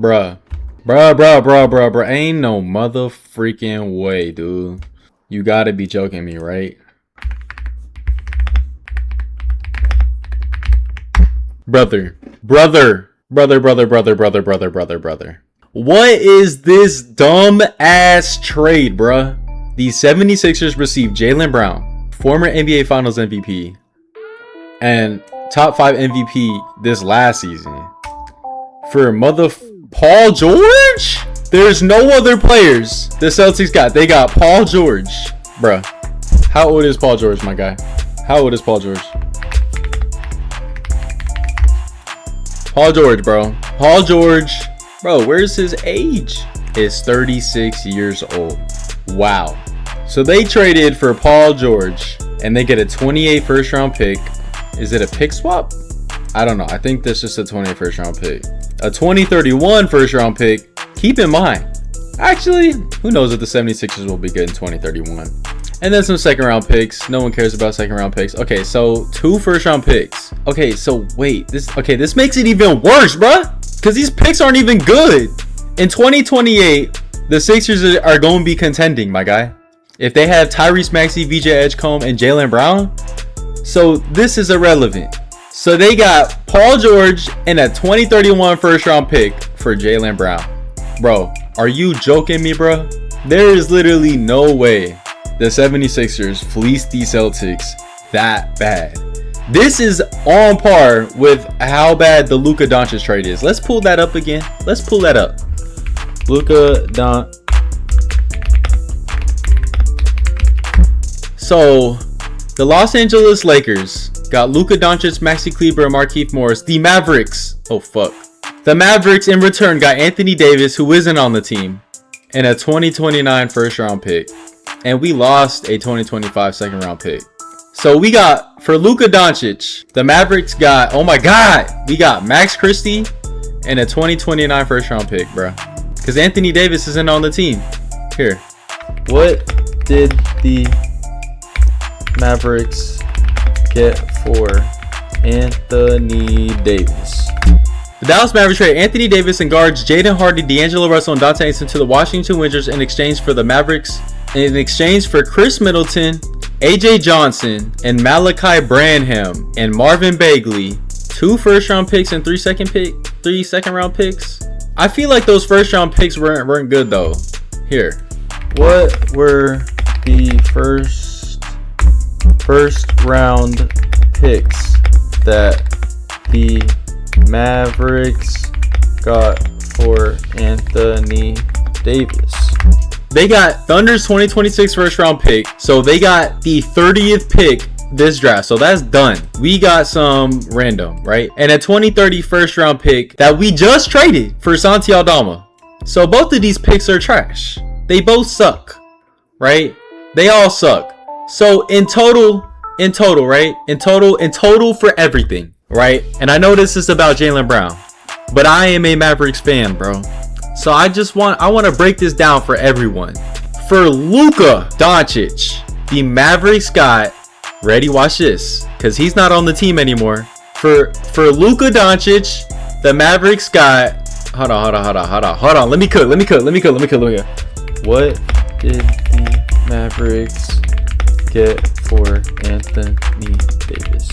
Bruh. Bruh. Ain't no mother freaking way, dude. You gotta be joking me, right? Brother. What is this dumb ass trade, bruh? The 76ers received Jaylen Brown, former NBA Finals MVP, and top 5 MVP this last season, for Paul George? There's no other players the Celtics got. They got Paul George. Bruh. How old is Paul George, my guy? How old is Paul George? Paul George, bro. Paul George. Bro, where's his age? Is 36 years old. Wow. So they traded for Paul George, and they get a 28 first round pick. Is it a pick swap? I don't know. I think this is a 28 first round pick. A 2031 first round pick. Keep in mind, actually, who knows if the 76ers will be good in 2031. And then some second round picks. No one cares about second round picks. Okay, so 2 first round picks. Okay, so wait, this makes it even worse, bruh. Because these picks aren't even good. In 2028, the Sixers are going to be contending, my guy. If they have Tyrese Maxey, VJ Edgecombe, and Jaylen Brown. So this is irrelevant. So they got Paul George and a 2031 first round pick for Jaylen Brown. Bro, are you joking me, bro? There is literally no way the 76ers fleeced the Celtics that bad. This is on par with how bad the Luka Dončić trade is. Let's pull that up again. Let's pull that up. So, the Los Angeles Lakers got Luka Dončić, Maxi Kleber, and Markieff Morris. The Mavericks. Oh, fuck. The Mavericks in return got Anthony Davis, who isn't on the team, and a 2029 first round pick. And we lost a 2025 second round pick. So we got, for Luka Dončić, the Mavericks got, oh my God, we got Max Christie and a 2029 first round pick, bro. Because Anthony Davis isn't on the team. Here. What did the Mavericks get for Anthony Davis? The Dallas Mavericks traded Anthony Davis and guards Jaden Hardy, D'Angelo Russell, and Dante Exum to the Washington Wizards in exchange for the Mavericks. In exchange for Chris Middleton, AJ Johnson, and Malachi Branham, and Marvin Bagley, 2 first round picks and 3 second round picks. I feel like those first round picks weren't good though. Here, what were the first round picks that the Mavericks got for Anthony Davis? They got Thunder's 2026 first round pick. So they got the 30th pick this draft. So that's done. We got some random, right? And a 2030 first round pick that we just traded for Santi Aldama. So both of these picks are trash. They both suck, right? They all suck. So in total, right? In total for everything, right? And I know this is about Jaylen Brown, but I am a Mavericks fan, bro. So I want to break this down for everyone. For Luka Dončić, the Mavericks got, ready, watch this, because he's not on the team anymore. For Luka Dončić, the Mavericks got, hold on, let me cook. What did the Mavericks get for Anthony Davis?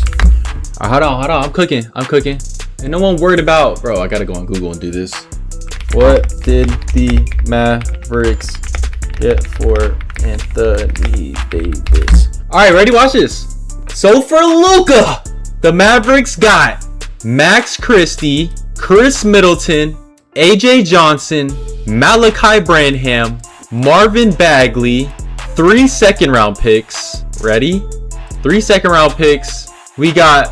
Hold on, I'm cooking. And no one worried about, bro, I gotta go on Google and do this. What did the Mavericks get for Anthony Davis? Alright, ready? Watch this. So for Luka, the Mavericks got Max Christie, Chris Middleton, AJ Johnson, Malachi Branham, Marvin Bagley, 3 second round picks. Ready? 3 second round picks. We got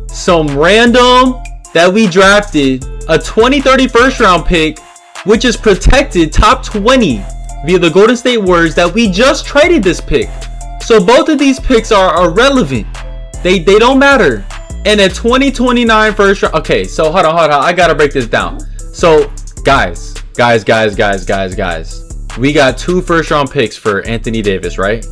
some random that we drafted, a 2030 first round pick, which is protected top 20 via the Golden State Warriors that we just traded this pick. So both of these picks are irrelevant. They don't matter. And a 2029 first round. Okay, so hold on. I gotta break this down. So guys. We got 2 first round picks for Anthony Davis, right?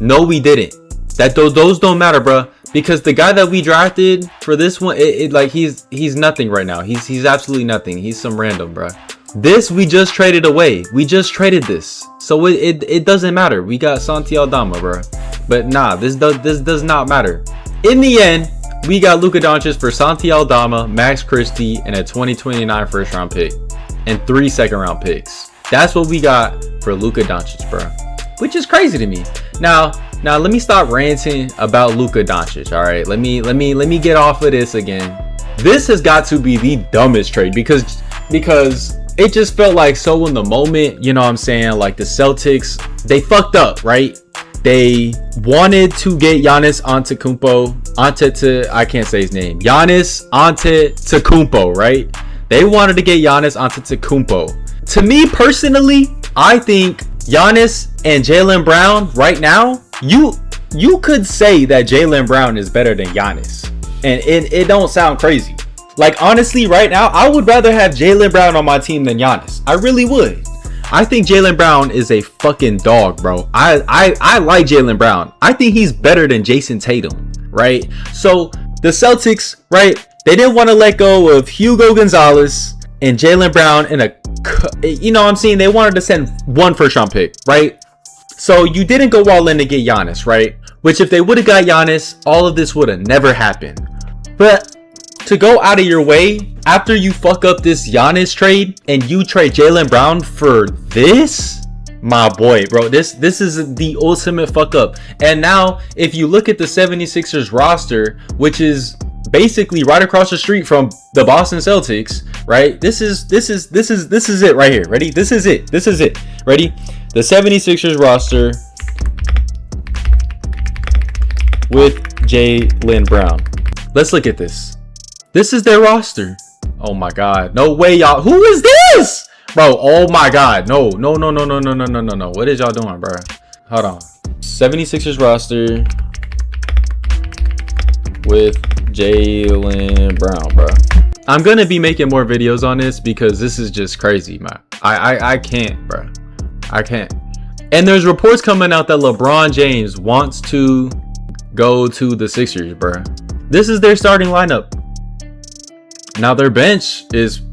No, we didn't. Those don't matter, bro. Because the guy that we drafted for this one, like he's nothing right now. He's absolutely nothing. He's some random, bro. This we just traded away. We just traded this, so it doesn't matter. We got Santi Aldama, bro. But nah, this does not matter. In the end, we got Luka Dončić for Santi Aldama, Max Christie, and a 2029 first round pick, and 3 second round picks. That's what we got for Luka Dončić, bro. Which is crazy to me. Now let me stop ranting about Luka Dončić. All right, let me get off of this again. This has got to be the dumbest trade because it just felt like so in the moment. You know what I'm saying? Like the Celtics, they fucked up, right? They wanted to get Giannis I can't say his name. Giannis Antetokounmpo, right? They wanted to get Giannis Antetokounmpo. To me personally, I think Giannis and Jaylen Brown right now, you could say that Jaylen Brown is better than Giannis. And it don't sound crazy. Like honestly, right now, I would rather have Jaylen Brown on my team than Giannis. I really would. I think Jaylen Brown is a fucking dog, bro. I like Jaylen Brown. I think he's better than Jason Tatum, right? So the Celtics, right? They didn't want to let go of Hugo Gonzalez and Jaylen Brown in a, you know what I'm saying? They wanted to send 1 first round pick, right? So you didn't go all in to get Giannis, right? Which if they would have got Giannis, all of this would have never happened. But to go out of your way after you fuck up this Giannis trade and you trade Jaylen Brown for this, my boy, bro, this is the ultimate fuck up. And now if you look at the 76ers roster, which is basically right across the street from the Boston Celtics, right? This is it right here. Ready? This is it. Ready? The 76ers roster with Jaylen Brown. Let's look at this. This is their roster. Oh my god. No way, y'all. Who is this? Bro, oh my god. No. What is y'all doing, bro? Hold on. 76ers roster with Jaylen Brown, bro. I'm gonna be making more videos on this because this is just crazy, man. I can't, bro. I can't. And there's reports coming out that LeBron James wants to go to the Sixers, bro. This is their starting lineup. Now their bench is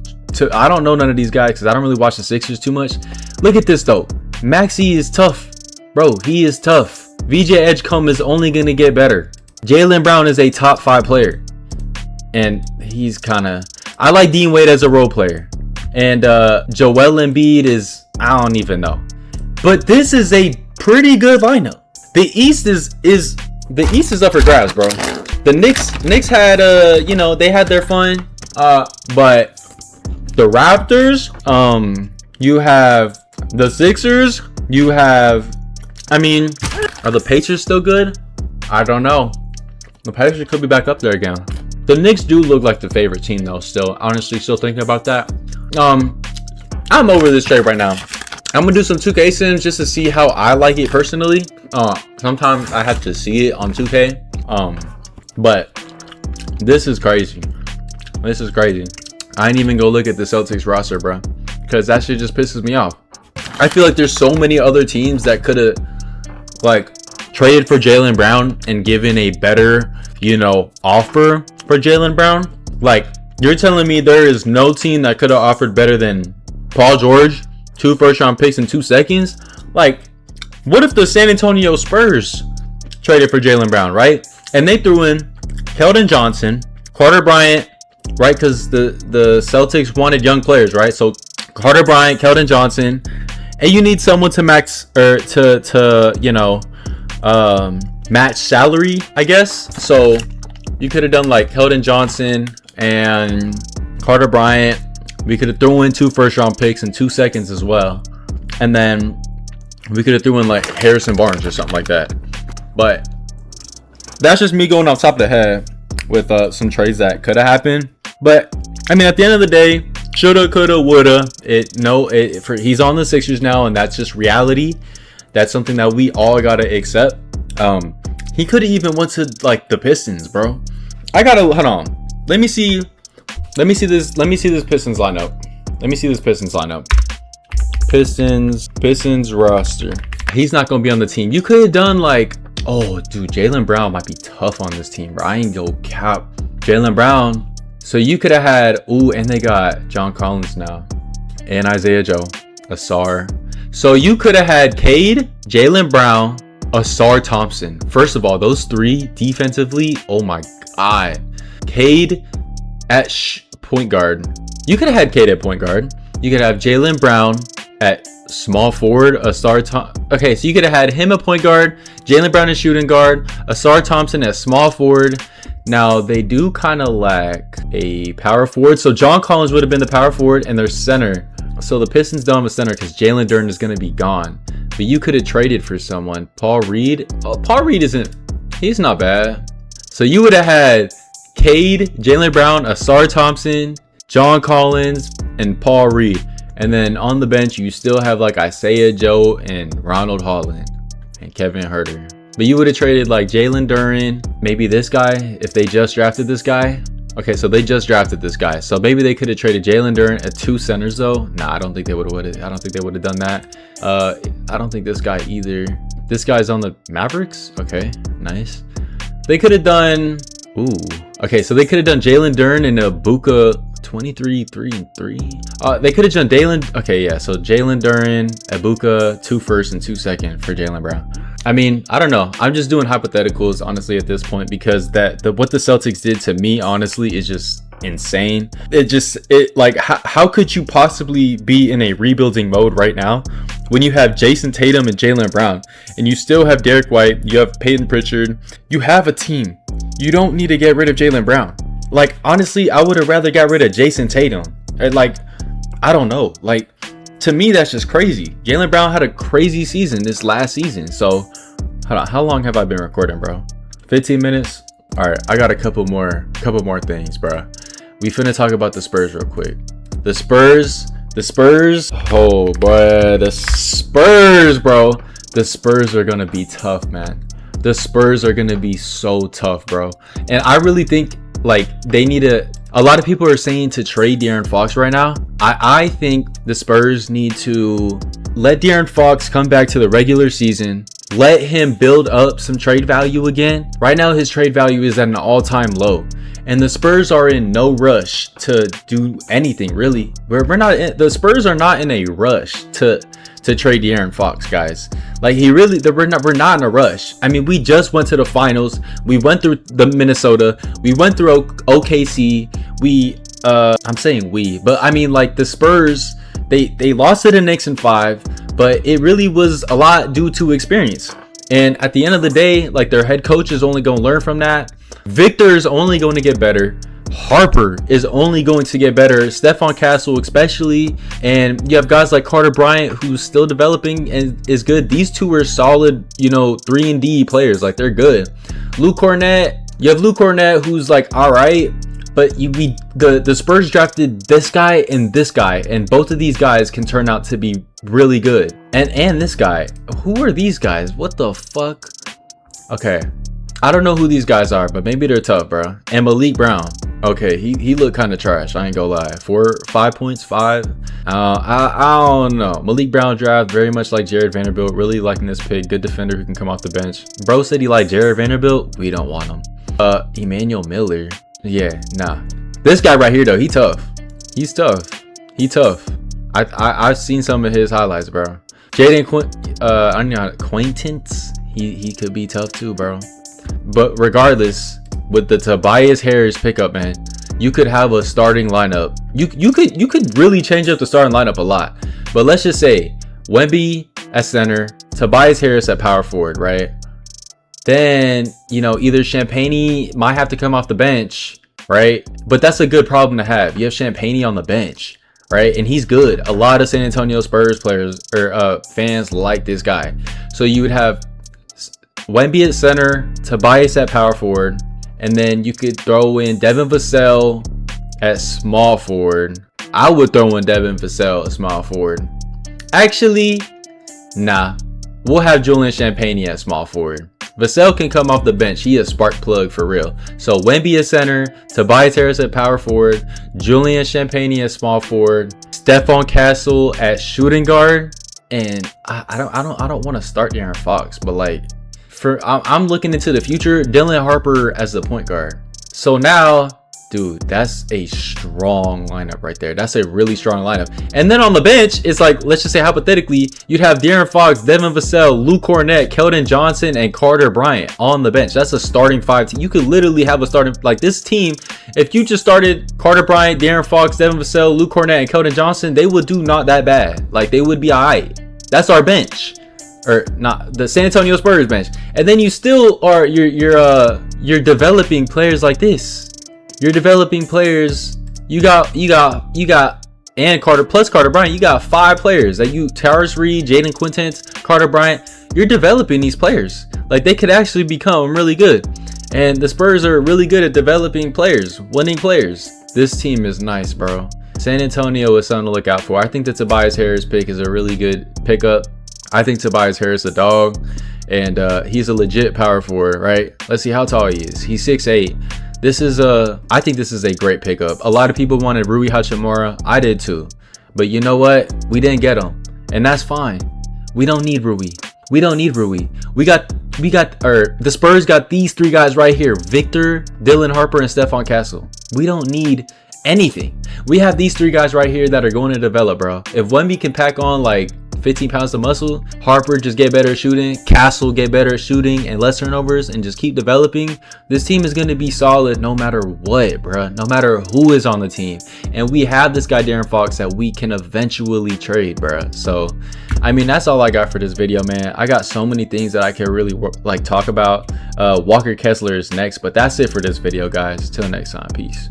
I don't know none of these guys because I don't really watch the Sixers too much. Look at this though. Maxey is tough, bro. He is tough. VJ Edgecombe is only gonna get better. Jaylen Brown is a top 5 player, and he's kind of. I like Dean Wade as a role player, and Joel Embiid is, I don't even know. But this is a pretty good lineup. The East is up for grabs, bro. The Knicks had you know, they had their fun. But the Raptors, you have the Sixers, you have, I mean, are the Pacers still good? I don't know. The Pacers could be back up there again. The Knicks do look like the favorite team though, still. Honestly, still thinking about that. I'm over this trade right now. I'm gonna do some 2K sims just to see how I like it personally. Sometimes I have to see it on 2K. But this is crazy. This is crazy. I ain't even go look at the Celtics roster, bro, because that shit just pisses me off. I feel like there's so many other teams that could have like traded for Jaylen Brown and given a better, you know, offer for Jaylen Brown. Like, you're telling me there is no team that could have offered better than Paul George, 2 first round picks in 2 seconds? Like, what if the San Antonio Spurs traded for Jaylen Brown, right? And they threw in Keldon Johnson, Carter Bryant, right? Because the Celtics wanted young players, right? So Carter Bryant, Keldon Johnson, and you need someone to max or to you know, match salary, I guess. So you could have done like Keldon Johnson and Carter Bryant. We could have thrown in 2 first round picks in 2 seconds as well, and then we could have thrown in like Harrison Barnes or something like that. But that's just me going off top of the head with some trades that could have happened. But I mean, at the end of the day, shoulda, coulda, woulda. He's on the Sixers now, and that's just reality. That's something that we all gotta accept. He could have even went to like the Pistons, bro. Hold on. Let me see this Pistons lineup. Pistons roster. He's not gonna be on the team. You could have done like Oh, dude, Jaylen Brown might be tough on this team, bro. I ain't go cap. Jaylen Brown. So you could have had, and they got John Collins now. And Isaiah Joe. Asar. So you could have had Cade, Jaylen Brown, Asar Thompson. First of all, those three defensively, oh my God. Cade at point guard. You could have had Cade at point guard. You could have Jaylen Brown at small forward. Okay, so you could have had him at point guard, Jaylen Brown at shooting guard, Asar Thompson at small forward. Now, they do kind of lack a power forward. So John Collins would have been the power forward and their center. So the Pistons don't have a center because Jalen Duren is going to be gone. But you could have traded for someone. Paul Reed. Oh, Paul Reed he's not bad. So you would have had Cade, Jaylen Brown, Asar Thompson, John Collins, and Paul Reed. And then on the bench, you still have like Isaiah Joe and Ronald Holland and Kevin Huerter. But you would have traded like Jalen Duren, maybe this guy, if they just drafted this guy. Okay, so they just drafted this guy. So maybe they could have traded Jalen Duren at 2 centers though. Nah, I don't think they would have. I don't think they would have done that. I don't think this guy either. This guy's on the Mavericks. Okay, nice. They could have done. Okay, so they could have done Jalen Duren and Ibuka 23, 3 and 3. They could have done Jalen. Okay, yeah. So Jalen Duren, Ibuka, 2 first and 2 second for Jaylen Brown. I mean, I don't know. I'm just doing hypotheticals, honestly, at this point, because what the Celtics did to me, honestly, is just insane. How could you possibly be in a rebuilding mode right now when you have Jason Tatum and Jaylen Brown, and you still have Derek White, you have Peyton Pritchard, you have a team. You don't need to get rid of Jaylen Brown. Like, honestly, I would have rather got rid of Jason Tatum. Like, I don't know. Like, to me, that's just crazy. Jaylen Brown had a crazy season this last season. So, hold on. How long have I been recording, bro? 15 minutes? All right, I got a couple more things, bro. We finna talk about the Spurs real quick. The Spurs. Oh, boy. The Spurs, bro. The Spurs are gonna be tough, man. The Spurs are gonna be so tough, bro. And I really think, like, they need a lot of people are saying to trade De'Aaron Fox right now. I think the Spurs need to let De'Aaron Fox come back to the regular season. Let him build up some trade value again. Right now, his trade value is at an all-time low. And the Spurs are in no rush to do anything, really. The Spurs are not in a rush to trade De'Aaron Fox, guys. Like, we're not in a rush. I mean, we just went to the finals. We went through the Minnesota. We went through OKC. I'm saying but I mean, like, the Spurs, they lost to the Knicks in 5, but it really was a lot due to experience. And at the end of the day, like, their head coach is only going to learn from that. Victor is only going to get better. Harper is only going to get better. Stephon Castle especially. And you have guys like Carter Bryant, who's still developing and is good. These two are solid, 3-and-D players. Like, they're good. Luke Cornett. You have Luke Cornett, who's like, all right. But the Spurs drafted this guy, and both of these guys can turn out to be really good. And this guy. Who are these guys? What the fuck? Okay. I don't know who these guys are, but maybe they're tough, bro. And Malik Brown. Okay, he looked kind of trash. I ain't gonna lie. 5 points, 5. I don't know. Malik Brown draft very much like Jared Vanderbilt. Really liking this pick. Good defender who can come off the bench. Bro said he liked Jared Vanderbilt. We don't want him. Emmanuel Miller. Yeah, nah. This guy right here though, he tough. He's tough. He tough. I've seen some of his highlights, bro. Jaden Acquaintance. He could be tough too, bro. But regardless, with the Tobias Harris pickup, man, you could have a starting lineup. You could really change up the starting lineup a lot. But let's just say Wemby at center, Tobias Harris at power forward, right? Then, either Champagnie might have to come off the bench, right? But that's a good problem to have. You have Champagnie on the bench, right? And he's good. A lot of San Antonio Spurs players or fans like this guy. So you would have Wemby at center, Tobias at power forward, and then you could throw in Devin Vassell at small forward. I would throw in Devin Vassell at small forward. Actually, nah. We'll have Julian Champagnie at small forward. Vassell can come off the bench. He a spark plug for real. So Wemby at center, Tobias Harris at power forward, Julian Champagnie at small forward, Stephon Castle at shooting guard, and I don't want to start De'Aaron Fox, but like, I'm looking into the future. Dylan Harper as the point guard. So now, dude, that's a strong lineup right there. That's a really strong lineup. And then on the bench, it's like, let's just say hypothetically, you'd have De'Aaron Fox, Devin Vassell, Luke Cornett, Keldon Johnson, and Carter Bryant on the bench. That's a starting 5 team. You could literally have a starting, like this team, if you just started Carter Bryant, De'Aaron Fox, Devin Vassell, Luke Cornett, and Keldon Johnson, they would do not that bad. Like they would be all right. That's our bench. Or not the San Antonio Spurs bench. And then you still are, you're developing players like this. You're developing players. You got and Carter plus Carter Bryant. You got 5 players that you Tyrese Reed, Jaden Quintance, Carter Bryant. You're developing these players. Like they could actually become really good. And the Spurs are really good at developing players, winning players. This team is nice, bro. San Antonio is something to look out for. I think the Tobias Harris pick is a really good pickup. I think Tobias Harris a dog, and he's a legit power forward, right? Let's see how tall he is. He's 6'8". I think this is a great pickup. A lot of people wanted Rui Hachimura. I did too. But you know what? We didn't get him. And that's fine. We don't need Rui. We don't need Rui. The Spurs got these 3 guys right here. Victor, Dylan Harper, and Stephon Castle. We don't need anything. We have these 3 guys right here that are going to develop, bro. If Wemby can pack on like 15 pounds of muscle, Harper just get better at shooting, Castle get better at shooting and less turnovers, and just keep developing, this team is going to be solid no matter what, bro. No matter who is on the team. And we have this guy De'Aaron Fox that we can eventually trade, bro. So I mean, that's all I got for this video, man. I got so many things that I can really like talk about. Walker Kessler is next, but that's it for this video, guys. Till next time, peace.